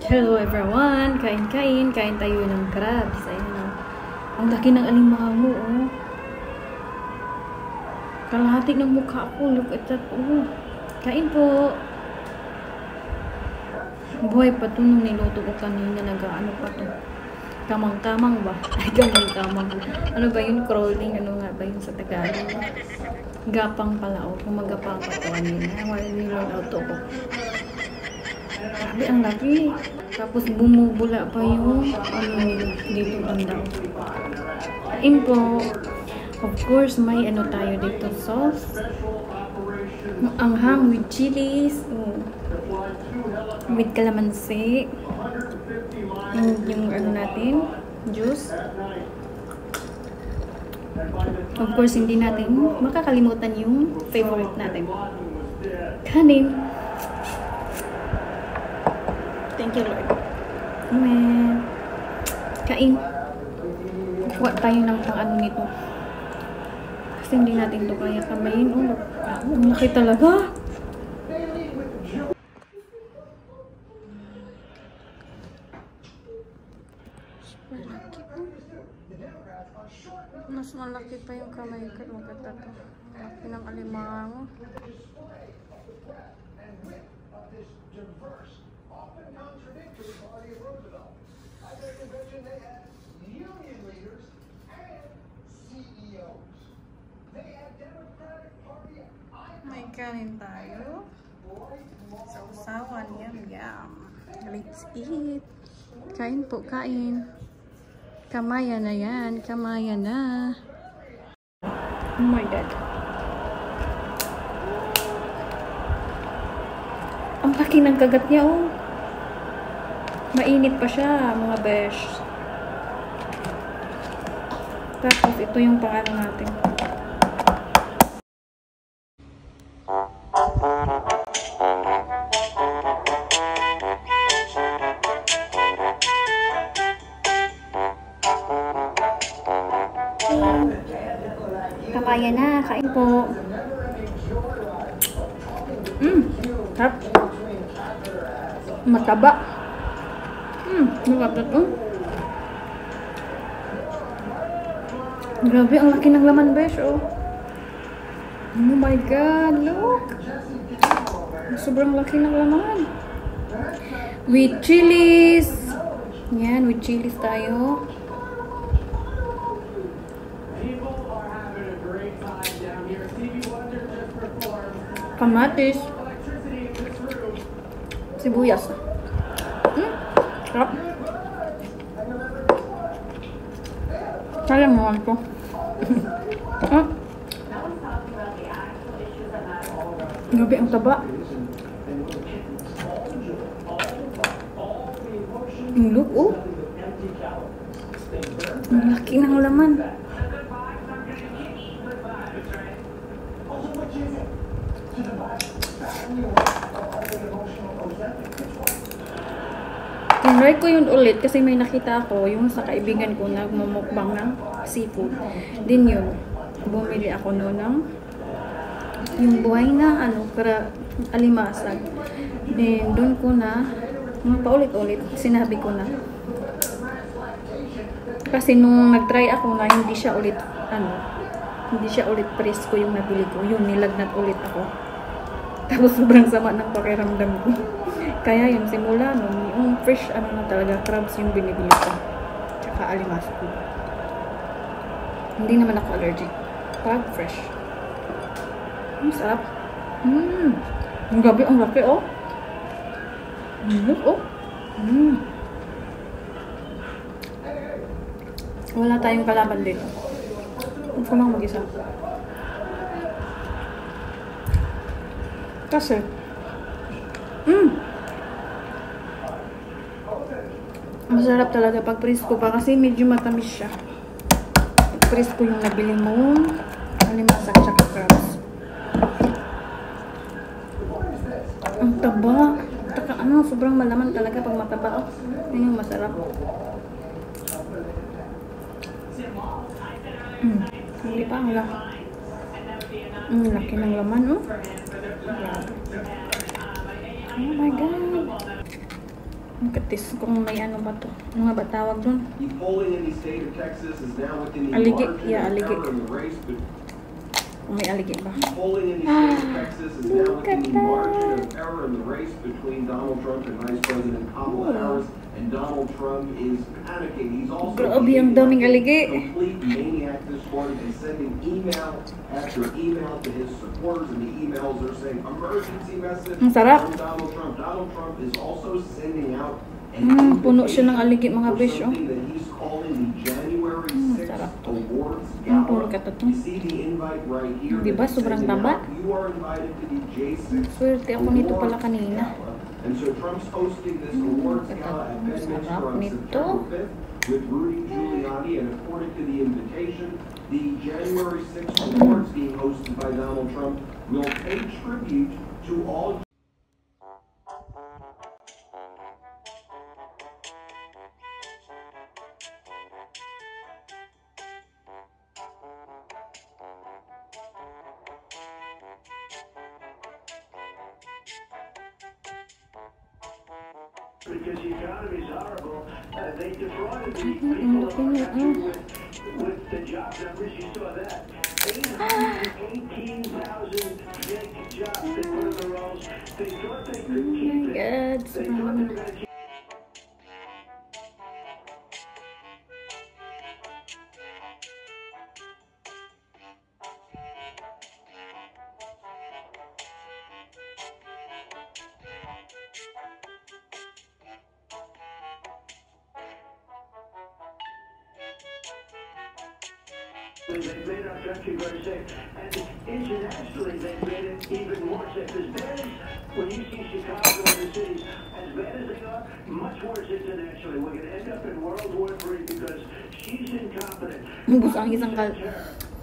Hello everyone! Kain tayo ng crabs. Ayun na. Ang laki ng alimango, oh. Kalahati ng mukha ko. Look at that, oh. Kain po. Buhay pa ito nung niluto ko kanina. Nag-ano pa to. Kamang-kamang ba? Ay, kamang-kamang. Ano ba yun? Crawling? Ano nga ba yun sa Tagalog? Gapang pala, oh. Kumagapang pa ito kanina. Wala niluto ko. Grabe, ang laki. Tapos bumubula pa yung ano dito banda. Kain po. Of course, may ano tayo dito, sauce. Anghang with chilies. With calamansi. Yung ano natin, juice. Of course, hindi natin makakalimutan yung favorite natin. Kanin. Thank you, Lord. Amen. Kain. Kuha tayo ng pang-ano nito. Kasi hindi natin ito kaya kamayin. Oh, ang laki talaga. Super laki po. Mas malaki pa yung kamay ko. Maganda to. Laki ng alimango. Often contradictory party of Roosevelt. At their convention, they had union leaders and CEOs. They had Democratic Party icons. May kanin tayo. Sausawan, yum. Let's eat. Kain po, kain. Kamaya na yan. Kamaya na. Oh my God. Ang laki ng kagat niya, oh. Mainit pa siya, mga besh. Tapos, ito yung pang-ano natin. Kapaya na, kain po. Sarap. Mataba. Maganda to. Grabe, ang laki ng laman, besh, oh. Oh my God, look. Sobrang laki ng laman. With chilies. Yan, with chilies tayo. Kamatis. Sibuyas. Sarap. Sayang naman ito. Grabe, ang taba. Look, oh. Ang laki ng laman. Tinry ko yun ulit kasi may nakita ako yung sa kaibigan ko na mumukbang ng seafood. Din yun, bumili ako noon ng yung buhay na ano, alimasag. Then doon ko na paulit-ulit sinabi ko na. Kasi nung nag-try ako na hindi siya ulit presko yung nabili ko. Yun, nilagnat ulit ako. Tapos sobrang sama ng pakiramdam ko. Kaya yung simula nun, yung fresh na talaga, crabs yung binibili ko. Tsaka alimasag ko. Hindi naman ako allergic. Pag fresh. Ang sarap. Ang gabi, ang laki, oh. Look, oh. Wala tayong kalaban dito. Huwag ko lang mag-isa. Kasi, masarap talaga pag presko pa kasi medyo matamis siya. Presko yung nabili mo, alimasag tsaka crabs. Ang taba. Taka, sobrang malaman talaga pag mataba. Oh. Yun yung masarap. Hindi pa ang laki. Laki ng laman, oh. Oh my God. Katis kung may ano ba to. Ano nga ba tawag dun? Polling in the state of Texas is now within the Aligi. margin Yeah, of aligi. error in the race. Kung may aligi ba? Polling in the state of Texas is now within the margin of error in the race between Donald Trump and Vice President Kamala Harris. And Donald Trump is panicking. He's also Grabe, ang daming aligi. complete maniac this morning and sending email after email to his supporters, and the emails are saying emergency message Ang sarap. from Donald Trump. Donald Trump is also sending out Puno siya ng aligi mga besh, oh. something that he's calling the January 6th sarap. Awards Puro Gala. ka to. You see the invite right here. Di ba? Sobrang Sending taba. out, you are invited to the J6 Swerte ako nito pala kanina. And so Trump's hosting this awards gala at Bedminster on September 5th with Rudy Giuliani, and according to the invitation, the January 6th awards being hosted by Donald Trump will pay tribute to all because the economy is horrible. They defrauded the people of our country with the job numbers. You saw that. 818,000 fake jobs they put in the rolls. They thought they could keep it. God, They thought they were going to keep They've made our country very safe, and internationally they've made it even more safe. As bad as when you see Chicago and the cities, as bad as they are, much worse internationally. We're going to end up in World War III because she's incompetent. Ubus ang isang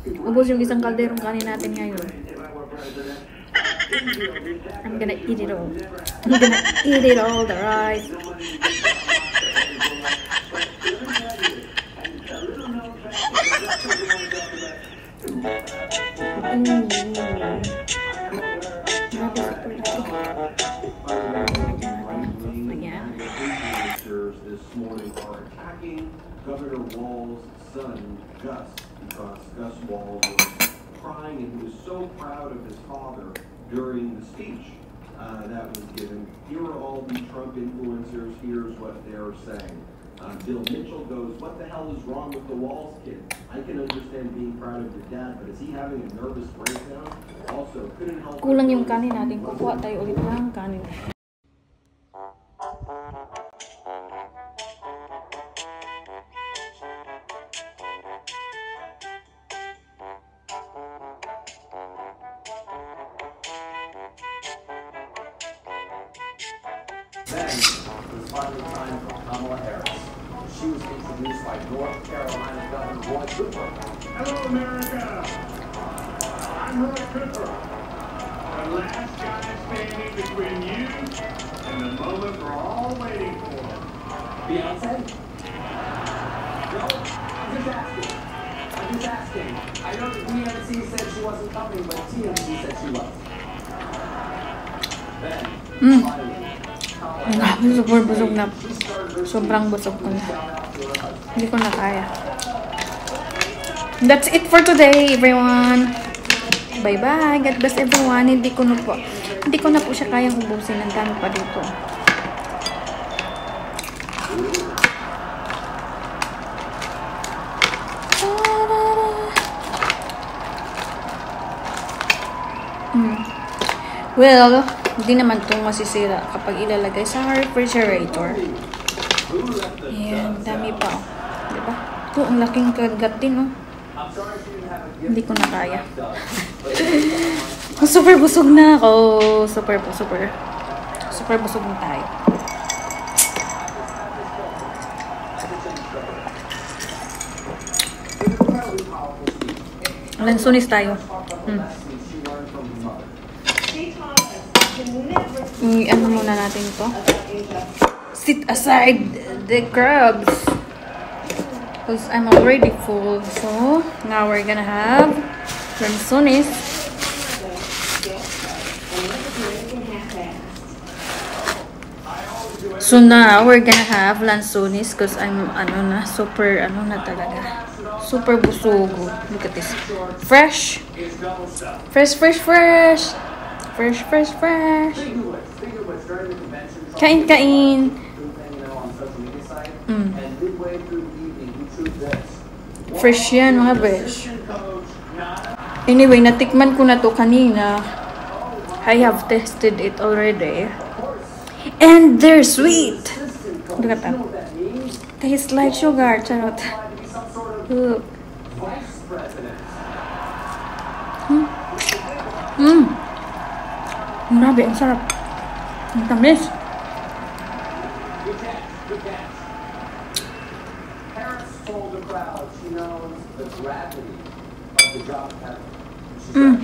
ubus yung isang kalderong kanin natin ngayon. If I were president, I'm gonna eat it all. I'm gonna eat it all, the rice. This morning are attacking Governor Walz's son, Gus, because Gus Walz was crying and he was so proud of his father during the speech that was given. Here are all the Trump influencers. Here's what they're saying. Bill Mitchell goes, "What the hell is wrong with the Walz kid? I can understand being proud of your dad, but is he having a nervous breakdown? Also, couldn't help." Kulang yung kanin natin. Kukuha tayo ulit ng kanin. Then it was finally time for Kamala Harris. She was introduced by North Carolina Governor Roy Cooper. Hello, America. I'm Roy Cooper, the last guy standing between you and the moment we're all waiting for. Beyonce? No, I'm just asking. I know that DNC said she wasn't coming, but TMZ said she was. Then, finally, Super busog na. Sobrang busog ko na. Hindi ko na kaya. That's it for today, everyone. Bye-bye. God bless everyone. Hindi ko na po siya kayang ubusin. Ang dami pa dito. Well, hindi naman itong masisira kapag ilalagay sa refrigerator. Ayan, dami pa. Diba? Ito, ang laking kagat din, oh. Hindi ko na kaya. Super busog na ako. Super busog na tayo. Lansunis tayo. Ano muna natin ito? Sit aside the crabs. Because I'm already full. So, now we're gonna have lansunis. So now, we're gonna have lansones because I'm, super, talaga. Super busugo. Look at this. Fresh. Fresh, fresh, fresh. Fresh, fresh, fresh. Kain, kain. Fresh yan, mga besh. Anyway, natikman ko na to kanina. I have tasted it already. And they're sweet. Look at that. Tastes like sugar. Charot. Look. Grabe, ang sarap. Ang tamis. Harris told the crowd she knows the gravity of the job. She said,